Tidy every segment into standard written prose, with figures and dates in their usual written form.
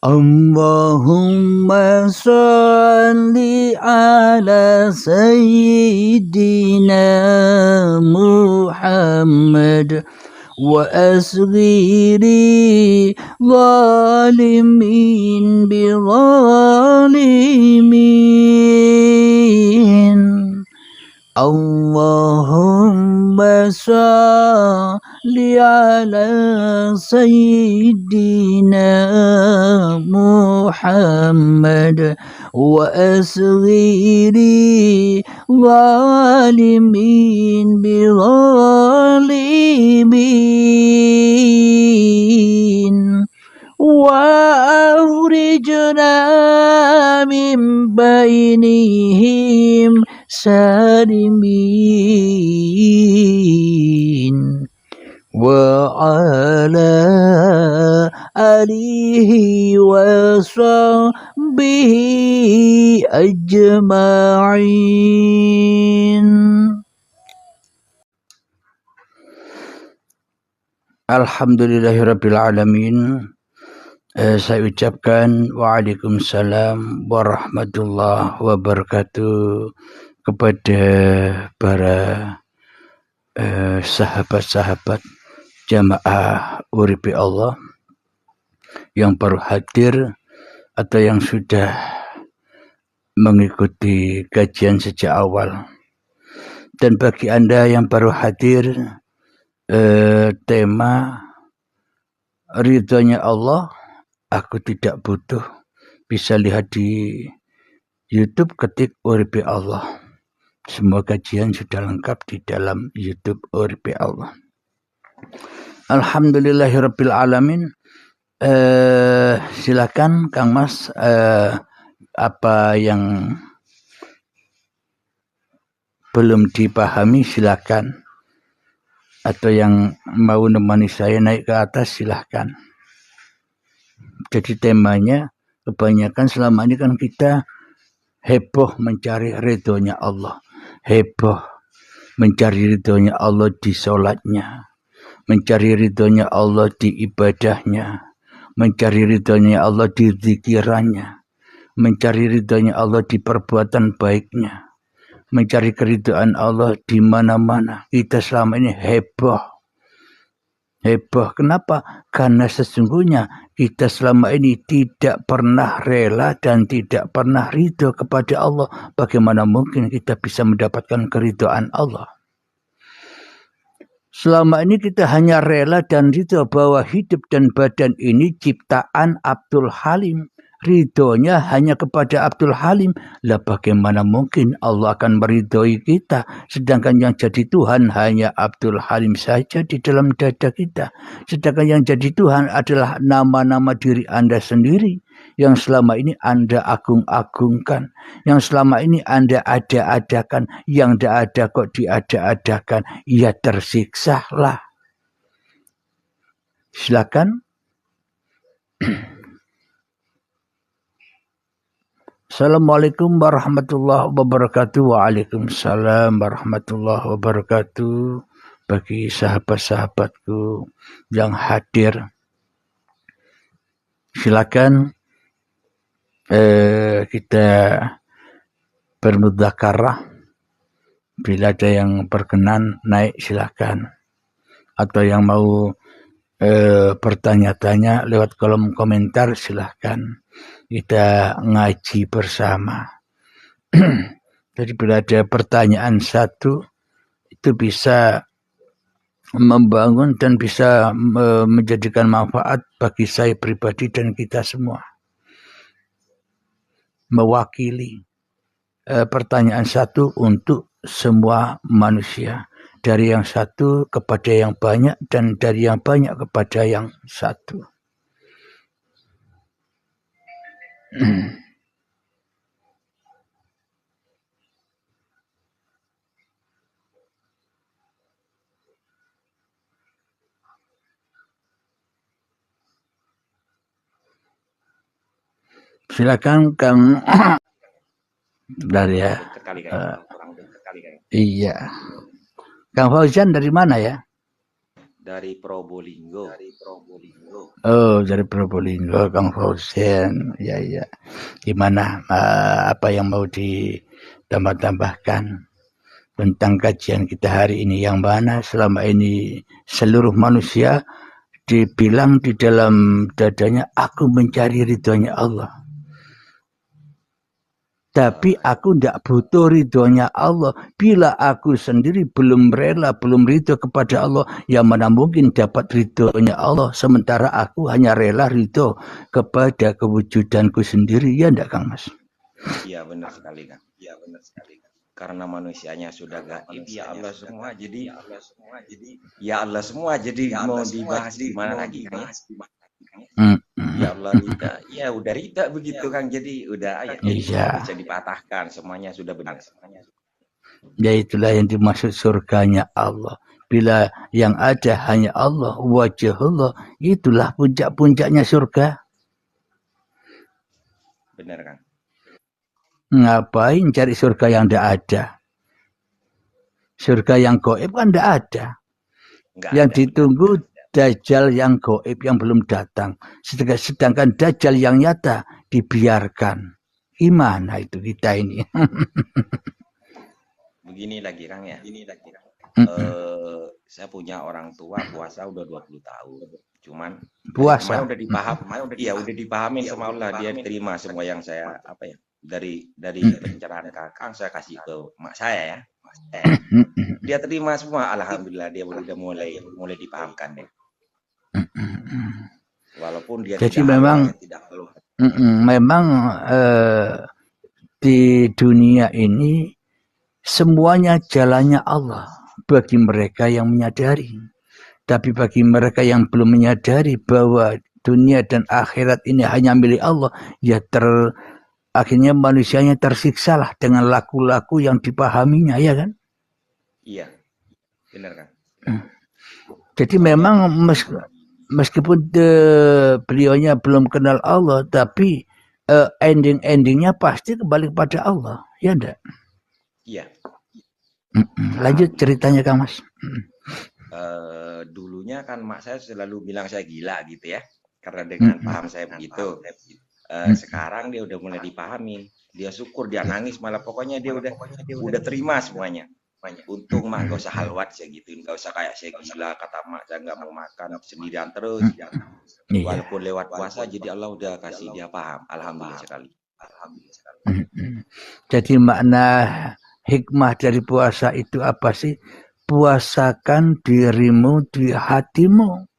Allahumma salli ala Sayyidina Muhammad wa asghiri zalimin bi zalimin. Allahumma salli ala Sayyidina Muhammad wa asghiri zalimin bi zalimin. وأخرجنا من بينهم سالمين وعلى آله وصحبه أجمعين. Alhamdulillahirabbil alamin. Saya ucapkan waalaikumsalam warahmatullahi wabarakatuh kepada para sahabat-sahabat jamaah Uripi Allah yang baru hadir atau yang sudah mengikuti kajian sejak awal. Dan bagi Anda yang baru hadir, tema ridhonya Allah, aku tidak butuh. Bisa lihat di YouTube, ketik Uripi Allah. Semua kajian sudah lengkap di dalam YouTube Uripi Allah. Alhamdulillahirabbil alamin. Silakan Kang Mas, apa yang belum dipahami silakan, atau yang mau nemani saya naik ke atas silakan. Jadi temanya kebanyakan selama ini kan kita heboh mencari ridhonya Allah, heboh mencari ridhonya Allah di sholatnya, mencari ridhonya Allah di ibadahnya, mencari ridhonya Allah di zikirannya, mencari ridhonya Allah di perbuatan baiknya, mencari keridhaan Allah di mana-mana. Kita selama ini heboh. Kenapa? Karena sesungguhnya kita selama ini tidak pernah rela dan tidak pernah ridho kepada Allah. Bagaimana mungkin kita bisa mendapatkan keridhaan Allah? Selama ini kita hanya rela dan ridho bahwa hidup dan badan ini ciptaan Abdul Halim. Ridhonya hanya kepada Abdul Halim. Lah bagaimana mungkin Allah akan meridhoi kita, sedangkan yang jadi Tuhan hanya Abdul Halim saja di dalam dada kita. Sedangkan yang jadi Tuhan adalah nama-nama diri Anda sendiri yang selama ini Anda agung-agungkan, yang selama ini Anda ada-adakan, yang tidak ada kok diada-adakan, ya tersiksalah. Silakan. Assalamualaikum warahmatullahi wabarakatuh. Waalaikumsalam warahmatullahi wabarakatuh. Bagi sahabat-sahabatku yang hadir, silakan kita bermudzakarah. Bila ada yang berkenan naik silakan, atau yang mau bertanya-tanya lewat kolom komentar silakan. Kita ngaji bersama. Jadi bila ada pertanyaan satu, itu bisa membangun dan bisa menjadikan manfaat bagi saya pribadi dan kita semua. Mewakili pertanyaan satu untuk semua manusia. Dari yang satu kepada yang banyak, dan dari yang banyak kepada yang satu. Silakan Kang. Dari ya. Iya. Kang Fauzan dari mana ya? Dari Probolinggo. Oh, dari Probolinggo, Kang Fauzan. Ya, ya. Gimana? Apa yang mau ditambah-tambahkan tentang kajian kita hari ini, yang mana selama ini seluruh manusia dibilang di dalam dadanya, aku mencari ridhonya Allah. Tapi aku tidak butuh ridhonya Allah. Bila aku sendiri belum rela, belum ridho kepada Allah, yang mana mungkin dapat ridhonya Allah. Sementara aku hanya rela ridho kepada kewujudanku sendiri. Ya enggak, Kang Mas? Iya, benar sekali, Kang. Karena manusianya sudah gaib, ya Allah semua. Jadi ya Allah semua. Jadi mau dibahas gimana lagi, Kang? Ya Allah Rita, ya udah Rita begitu Kang, jadi udah ya bisa dipatahkan, semuanya sudah benar. Ya itulah yang dimaksud surganya Allah. Bila yang ada hanya Allah, wajah Allah, itulah puncak-puncaknya surga. Benar Kang. Ngapain cari surga yang tidak ada? Surga yang gaib kan tidak ada. Yang ditunggu Dajjal yang gaib yang belum datang. Sedangkan Dajjal yang nyata dibiarkan. Gimana itu kita ini? Begini lagi Kang ya. Saya punya orang tua puasa udah 20 tahun. Cuman puasa udah dipahamin sama Allah, dia terima semua yang saya dari pencerahan Kakang saya kasih ke mak saya ya. Dia terima semua, alhamdulillah dia udah mulai dipahamkan deh. Walaupun dia jadi memang di dunia ini semuanya jalannya Allah bagi mereka yang menyadari. Tapi bagi mereka yang belum menyadari bahwa dunia dan akhirat ini hanya milik Allah, ya akhirnya manusianya tersiksa lah dengan laku-laku yang dipahaminya, ya kan? Iya, benar kan? Jadi memang meskipun beliaunya belum kenal Allah, tapi ending-endingnya pasti kembali kepada Allah, ya enggak? Iya. Lanjut ceritanya Kang Mas. Dulunya kan mak saya selalu bilang saya gila gitu ya, karena dengan paham saya begitu. Sekarang dia udah mulai dipahami, dia syukur, dia nangis, malah pokoknya dia udah terima semuanya. Untung mak gak usah halwat saya gituin, gak usah kayak saya gila, kata mak saya nggak mau makan sendirian terus. Walaupun lewat puasa, jadi Allah udah kasih dia paham, alhamdulillah sekali. Jadi makna hikmah dari puasa itu apa sih? Puasakan dirimu di hatimu.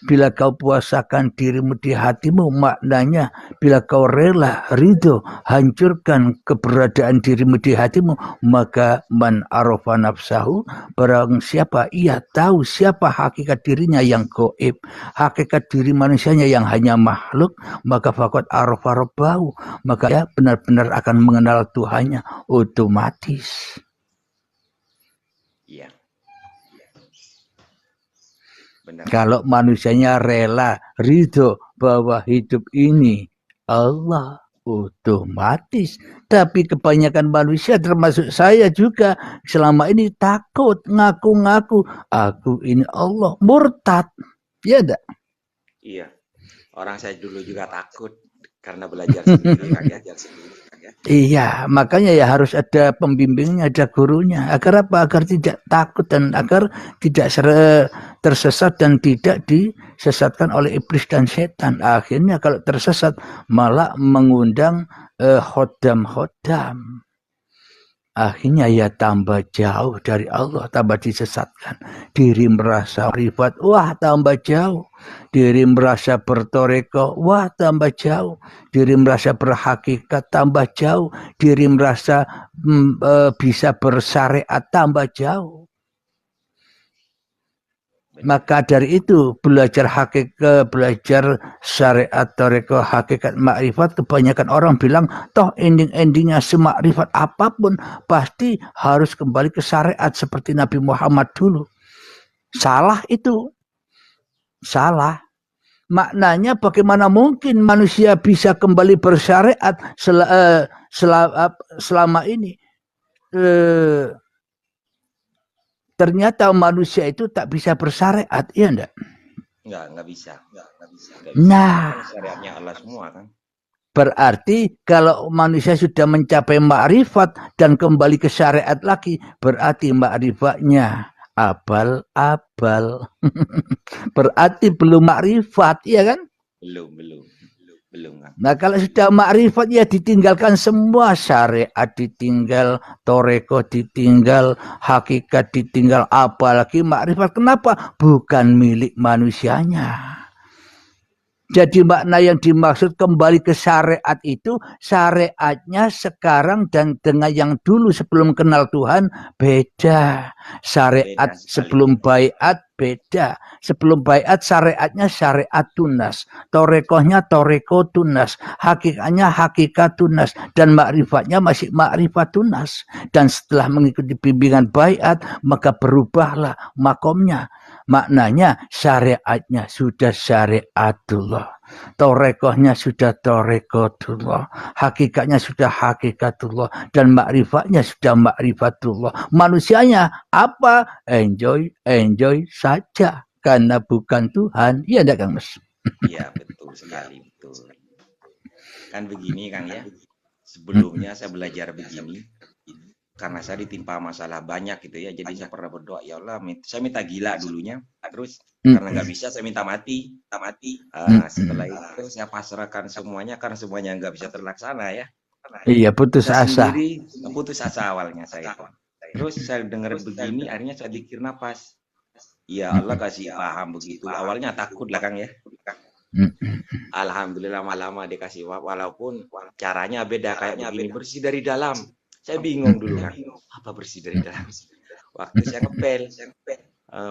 Bila kau puasakan dirimu di hatimu, maknanya bila kau rela, ridho, hancurkan keberadaan dirimu di hatimu, maka man arafa nafsahu, barang siapa ia tahu siapa hakikat dirinya yang gaib, hakikat diri manusianya yang hanya makhluk, maka faqad arafa rabbahu, maka ia benar-benar akan mengenal Tuhannya otomatis. Iya. Benar. Kalau manusianya rela, ridho bahwa hidup ini Allah, otomatis. Tapi kebanyakan manusia termasuk saya juga selama ini takut, ngaku-ngaku aku ini Allah, murtad. Ya enggak? Iya. Orang saya dulu juga takut karena belajar sendiri kan ya. Iya, makanya ya harus ada pembimbingnya, ada gurunya. Agar apa? Agar tidak takut dan agar tidak tersesat dan tidak disesatkan oleh iblis dan setan. Akhirnya kalau tersesat malah mengundang khodam-khodam. Akhirnya ya tambah jauh dari Allah, tambah disesatkan. Diri merasa rifat, wah tambah jauh. Diri merasa bertoreko, wah tambah jauh. Diri merasa berhakikat, tambah jauh. Diri merasa bisa bersyariat, tambah jauh. Maka dari itu belajar hakikat, belajar syariat, toreko, hakikat, makrifat, kebanyakan orang bilang toh ending-endingnya semakrifat apapun pasti harus kembali ke syariat seperti Nabi Muhammad dulu. Salah itu. Salah. Maknanya bagaimana mungkin manusia bisa kembali bersyariat selama ini ternyata manusia itu tak bisa bersyariat, iya enggak? Nggak bisa. Nah, kan syariatnya Allah semua kan. Berarti kalau manusia sudah mencapai ma'rifat dan kembali ke syariat lagi, berarti ma'rifatnya abal-abal. Berarti belum ma'rifat, iya kan? Belum kan. Nah kalau sudah ma'rifat ya ditinggalkan semua, syariat ditinggal, toreko ditinggal, hakikat ditinggal, apalagi ma'rifat. Kenapa? Bukan milik manusianya. Jadi makna yang dimaksud kembali ke syariat itu, syariatnya sekarang dan dengan yang dulu sebelum kenal Tuhan beda. Syariat sebelum baiat beda. Sebelum baiat syariatnya syariat tunas. Torekohnya toreko tunas. Hakikatnya hakikat tunas. Dan makrifatnya masih makrifat tunas. Dan setelah mengikuti bimbingan baiat, maka berubahlah makomnya. Maknanya syariatnya sudah syariatullah. Torekohnya sudah torekotullah. Hakikatnya sudah hakikatullah. Dan makrifatnya sudah makrifatullah. Manusianya apa? Enjoy saja. Karena bukan Tuhan. Iya enggak Kang Mas? Iya betul sekali. Betul. Kan begini Kang ya. Sebelumnya saya belajar begini. Karena saya ditimpa masalah banyak gitu ya, jadi saya pernah berdoa, ya Allah, saya minta gila dulunya, terus karena nggak bisa saya minta mati. Setelah itu saya pasrahkan semuanya karena semuanya nggak bisa terlaksana ya. Iya, putus saya asa. Sendiri putus asa awalnya saya itu. Terus saya dengar begini, akhirnya saya pikir napas. Ya Allah kasih paham begitu. Awalnya takut lah Kang ya. Alhamdulillah lama-lama dikasih walaupun caranya beda kayak begini, bersih dari dalam. Saya bingung dulu kan, apa bersih dari dalam. Waktu saya ngepel,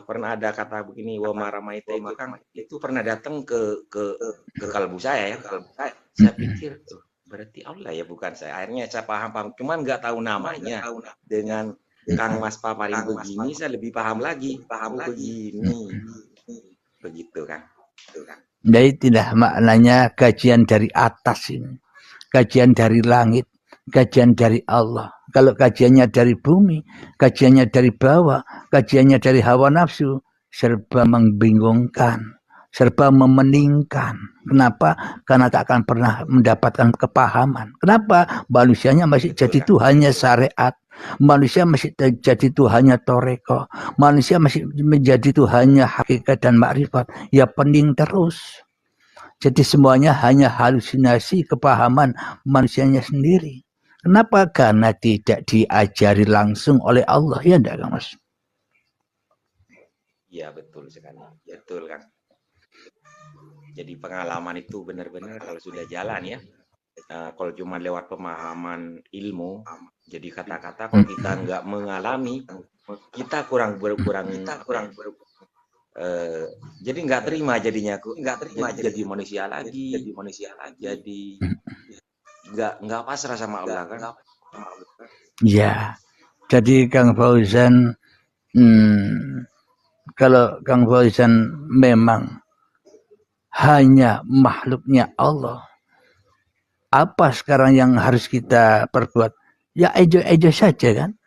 pernah ada kata begini, wa maramaita itu kan, itu pernah datang ke kalbu saya ya. Saya pikir, berarti Allah ya bukan saya. Akhirnya saya paham, cuman nggak tahu namanya. Dengan Kang Mas paparin begini, saya lebih paham lagi. Begini, begitu kan. Jadi tidak maknanya kajian dari atas ini, kajian dari langit. Kajian dari Allah. Kalau kajiannya dari bumi, kajiannya dari bawah, kajiannya dari hawa nafsu, serba membingungkan, serba memeningkan. Kenapa? Karena tak akan pernah mendapatkan kepahaman. Kenapa? Manusianya masih jadi Tuhannya syariat. Manusia masih jadi Tuhannya toreko. Manusia masih menjadi Tuhannya hakikat dan makrifat. Ya pening terus. Jadi semuanya hanya halusinasi kepahaman manusianya sendiri. Kenapa? Karena tidak diajari langsung oleh Allah. Ya enggak Kang Mas? Iya betul sekali. Betul Kang. Jadi pengalaman itu benar-benar kalau sudah jalan ya. Kalau cuma lewat pemahaman ilmu, jadi kata-kata kalau kita nggak mengalami, kita kurang jadi nggak terima jadinya, jadi manusia lagi, jadi nggak pasrah sama Allah kan. Ya, jadi Kang Fauzan, kalau Kang Fauzan memang hanya makhluknya Allah, apa sekarang yang harus kita perbuat? Ya enjoy saja kan,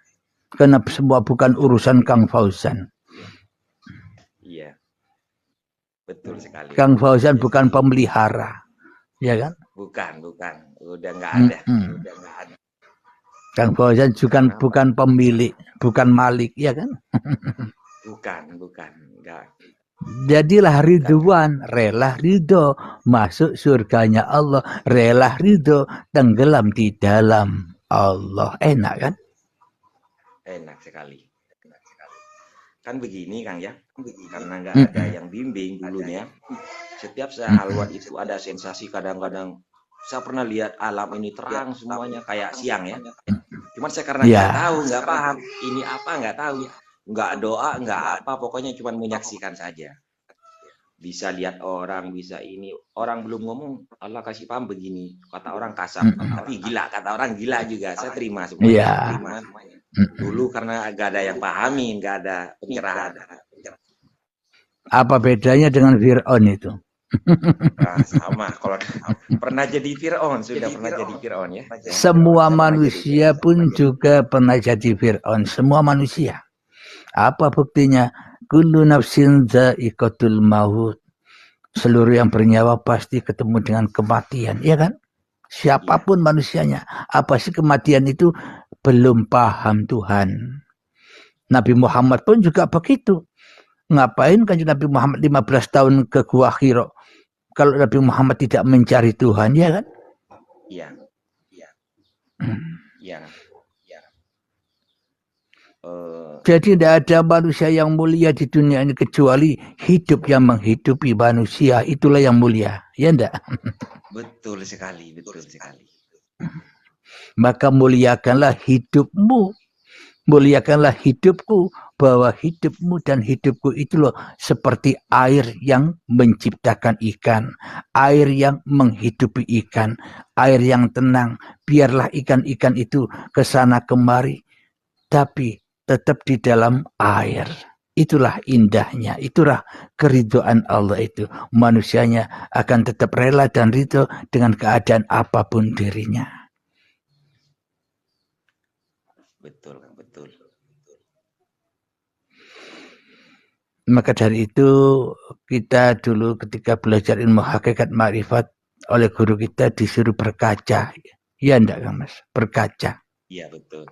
karena semua bukan urusan Kang Fauzan. Iya, betul sekali. Kang Fauzan bukan pemelihara, ya kan? Bukan, udah nggak ada. Kang Fauzan bukan pemilik, bukan malik, ya kan? bukan, enggak. Jadilah ridwan, rela ridho, masuk surganya Allah, rela ridho, tenggelam di dalam Allah. Enak kan? Enak sekali. Kan begini Kang ya, karena nggak ada yang bimbing dulunya. Setiap saya halwat itu ada sensasi kadang-kadang. Saya pernah lihat alam ini terang semuanya kayak siang ya. Cuman saya karena nggak tahu, nggak paham ini apa, nggak tahu, nggak doa, nggak apa, pokoknya cuma menyaksikan saja. Bisa lihat orang, bisa ini orang belum ngomong, Allah kasih paham begini, kata orang kasar, tapi gila, kata orang gila juga, saya terima semuanya. Iya. Dulu karena nggak ada yang pahami, nggak ada pencerahan. Apa bedanya dengan Fir'aun itu? Nah, sama, kalau pernah jadi Fir'aun, sudah pernah jadi Fir'aun ya. Semua manusia pun juga pernah jadi Fir'aun, semua manusia. Apa buktinya? Kullu nafsin dha'iqatul maut. Seluruh yang bernyawa pasti ketemu dengan kematian, ya kan? Siapapun manusianya. Apa sih kematian itu? Belum paham Tuhan. Nabi Muhammad pun juga begitu. Ngapain kan Nabi Muhammad 15 tahun ke Gua Hira? Kalau Nabi Muhammad tidak mencari Tuhan, ya kan? Iya. Iya. Jadi tidak ada manusia yang mulia di dunia ini kecuali hidup yang menghidupi manusia. Itulah yang mulia, ya enggak? Betul sekali. Maka muliakanlah hidupmu, muliakanlah hidupku, bahwa hidupmu dan hidupku itu loh seperti air yang menciptakan ikan, air yang menghidupi ikan, air yang tenang. Biarlah ikan-ikan itu kesana kemari, tapi tetap di dalam air. Itulah indahnya, itulah keridhaan Allah itu. Manusianya akan tetap rela dan ridho dengan keadaan apapun dirinya. Betul. Maka dari itu kita dulu ketika belajar ilmu hakikat ma'rifat oleh guru kita disuruh berkaca. Ya enggak kan Mas? Berkaca. Iya betul.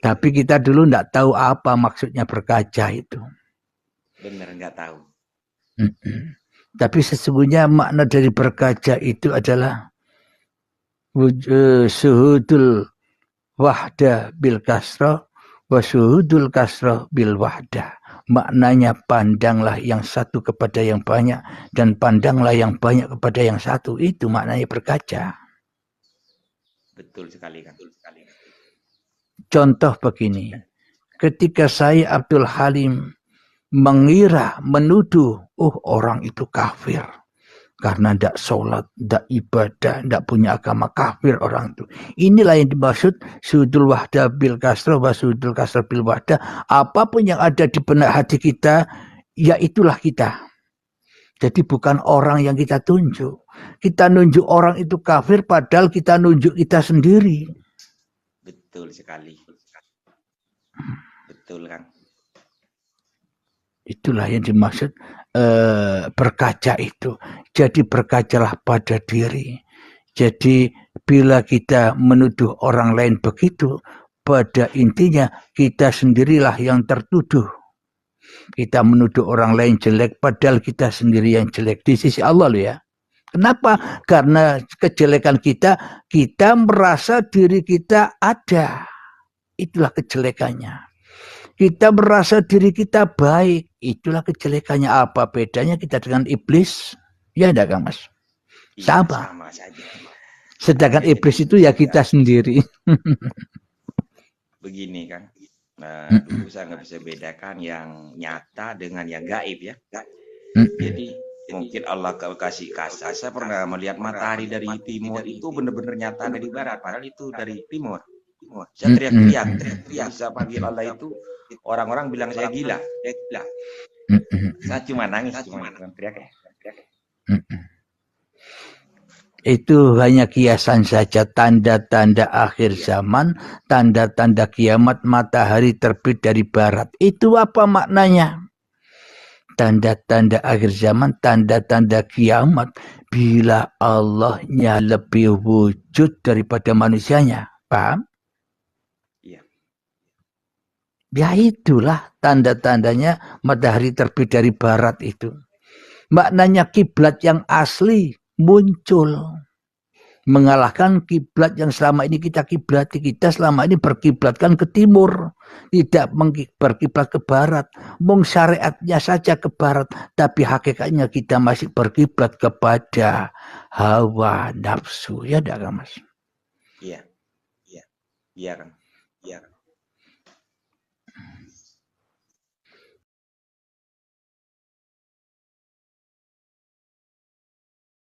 Tapi kita dulu enggak tahu apa maksudnya berkaca itu. Benar enggak tahu. Tapi sesungguhnya makna dari berkaca itu adalah suhudul wahda bil kasrah wa suhudul kasrah bil wahda. Maknanya pandanglah yang satu kepada yang banyak dan pandanglah yang banyak kepada yang satu. Itu maknanya berkaca. Betul sekali kan. Contoh begini, ketika saya Abdul Halim mengira, menuduh, orang itu kafir karena tidak sholat, tidak ibadah, tidak punya agama, kafir orang itu. Inilah yang dimaksud sudul wahda bil kasrah wa sudul kasrah bil wahda. Apapun yang ada di benak hati kita, ya itulah kita. Jadi bukan orang yang kita tunjuk. Kita nunjuk orang itu kafir padahal kita nunjuk kita sendiri. Betul sekali. Betul kan. Itulah yang dimaksud berkaca itu. Jadi berkacalah pada diri. Jadi bila kita menuduh orang lain begitu, pada intinya kita sendirilah yang tertuduh. Kita menuduh orang lain jelek padahal kita sendiri yang jelek di sisi Allah loh ya. Kenapa? Karena kejelekan kita merasa diri kita ada. Itulah kejelekannya. Kita merasa diri kita baik. Itulah kejelekannya. Apa bedanya kita dengan iblis? Ya enggak kan Mas? Sama. Sama saja. Sedangkan iblis itu ya kita sendiri. Begini kan. Dulu saya nggak bisa bedakan yang nyata dengan yang gaib ya. Jadi mungkin Allah kasih kasar. Saya pernah melihat matahari dari timur itu benar-benar nyata dari barat. Padahal itu dari timur. Saya teriak-teriak. Saya panggil Allah itu. Orang-orang bilang saya gila. Saya cuma nangis, cuma teriak. Itu hanya kiasan saja, tanda-tanda akhir zaman, tanda-tanda kiamat, matahari terbit dari barat. Itu apa maknanya? Tanda-tanda akhir zaman, tanda-tanda kiamat. Bila Allahnya lebih wujud daripada manusianya. Paham? Iya. Ya itulah tanda-tandanya matahari terbit dari barat itu. Maknanya kiblat yang asli muncul. Mengalahkan kiblat yang selama ini kita kiblati. Kita selama ini berkiblatkan ke timur. Tidak berkiblat ke barat. Mung syariatnya saja ke barat. Tapi hakikatnya kita masih berkiblat kepada hawa nafsu. Ya enggak Mas? Iya. Iya kan.